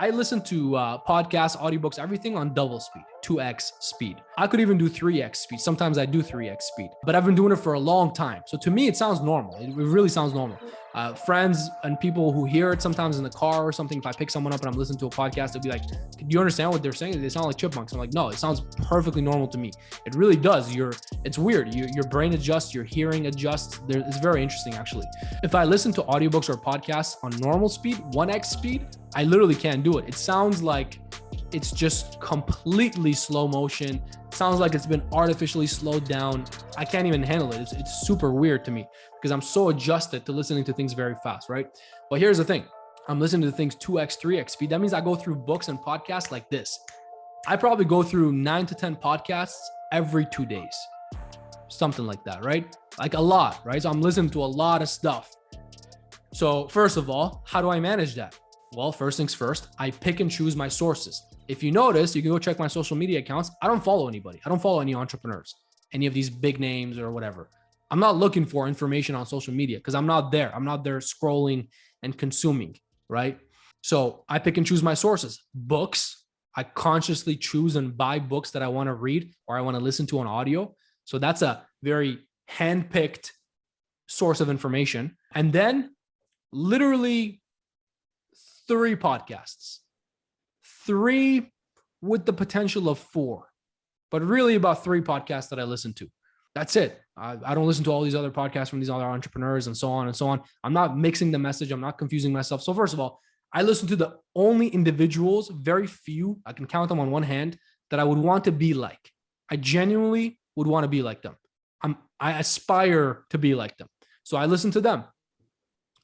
I listen to podcasts, audiobooks, everything on double speed, 2x speed. I could even do 3x speed. Sometimes I do 3x speed, but I've been doing it for a long time. So to me, it sounds normal. It really sounds normal. Friends and people who hear it sometimes in the car or something, if I pick someone up and I'm listening to a podcast, they'll be like, do you understand what they're saying? They sound like chipmunks. I'm like, no, it sounds perfectly normal to me. It really does. It's weird. Your brain adjusts, your hearing adjusts. It's very interesting, actually. If I listen to audiobooks or podcasts on normal speed, 1x speed, I literally can't do it. It sounds like it's just completely slow motion. It sounds like it's been artificially slowed down. I can't even handle it. It's super weird to me because I'm so adjusted to listening to things very fast, right? But here's the thing. I'm listening to things 2x, 3x speed. That means I go through books and podcasts like this. I probably go through 9 to 10 podcasts every 2 days. Something like that, right? Like a lot, right? So I'm listening to a lot of stuff. So first of all, how do I manage that? Well, first things first, I pick and choose my sources. If you notice, you can go check my social media accounts. I don't follow anybody. I don't follow any entrepreneurs, any of these big names or whatever. I'm not looking for information on social media because I'm not there. I'm not there scrolling and consuming, right? So I pick and choose my sources. Books, I consciously choose and buy books that I want to read or I want to listen to on audio. So that's a very handpicked source of information. And then literally 3 podcasts, 3 with the potential of 4, but really about 3 podcasts that I listen to. That's it. I don't listen to all these other podcasts from these other entrepreneurs and so on and so on. I'm not mixing the message. I'm not confusing myself. So first of all, I listen to the only individuals, very few, I can count them on one hand, that I would want to be like. I genuinely would want to be like them. I aspire to be like them. So I listen to them.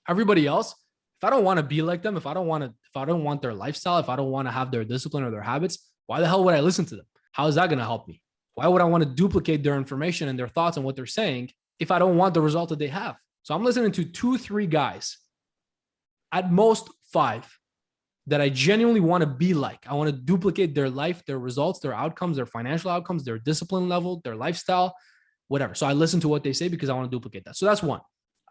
Everybody else, if I don't want to be like them, if I don't want their lifestyle, if I don't want to have their discipline or their habits, why the hell would I listen to them? How is that going to help me? Why would I want to duplicate their information and their thoughts and what they're saying if I don't want the result that they have? So I'm listening to 2, 3 guys, at most 5, that I genuinely want to be like. I want to duplicate their life, their results, their outcomes, their financial outcomes, their discipline level, their lifestyle, whatever. So I listen to what they say because I want to duplicate that. So that's one.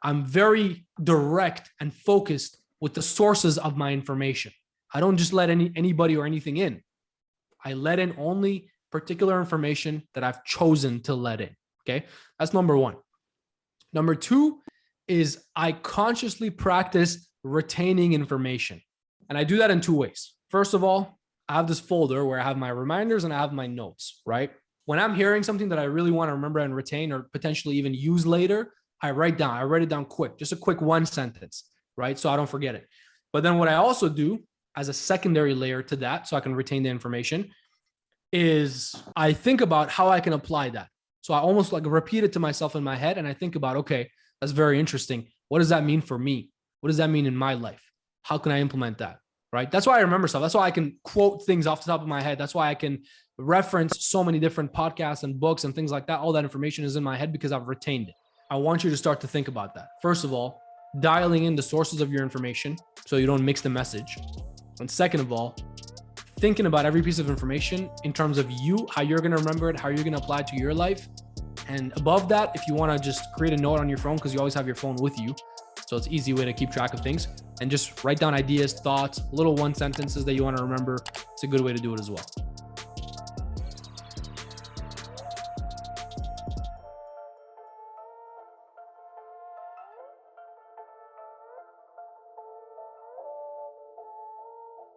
I'm very direct and focused with the sources of my information. I don't just let anybody or anything in. I let in only particular information that I've chosen to let in. Okay. That's number 1. Number 2 is I consciously practice retaining information. And I do that in 2 ways. First of all, I have this folder where I have my reminders and I have my notes, right? When I'm hearing something that I really want to remember and retain or potentially even use later, I write it down quick, just a quick 1 sentence, right? So I don't forget it. But then what I also do as a secondary layer to that, so I can retain the information, is I think about how I can apply that. So I almost like repeat it to myself in my head. And I think about, okay, that's very interesting. What does that mean for me? What does that mean in my life? How can I implement that? Right? That's why I remember stuff. That's why I can quote things off the top of my head. That's why I can reference so many different podcasts and books and things like that. All that information is in my head because I've retained it. I want you to start to think about that. First of all, dialing in the sources of your information so you don't mix the message. And second of all, thinking about every piece of information in terms of you, how you're going to remember it, how you're going to apply it to your life. And above that, if you want to just create a note on your phone, because you always have your phone with you, so it's an easy way to keep track of things, and just write down ideas, thoughts, little 1 sentences that you want to remember. It's a good way to do it as well.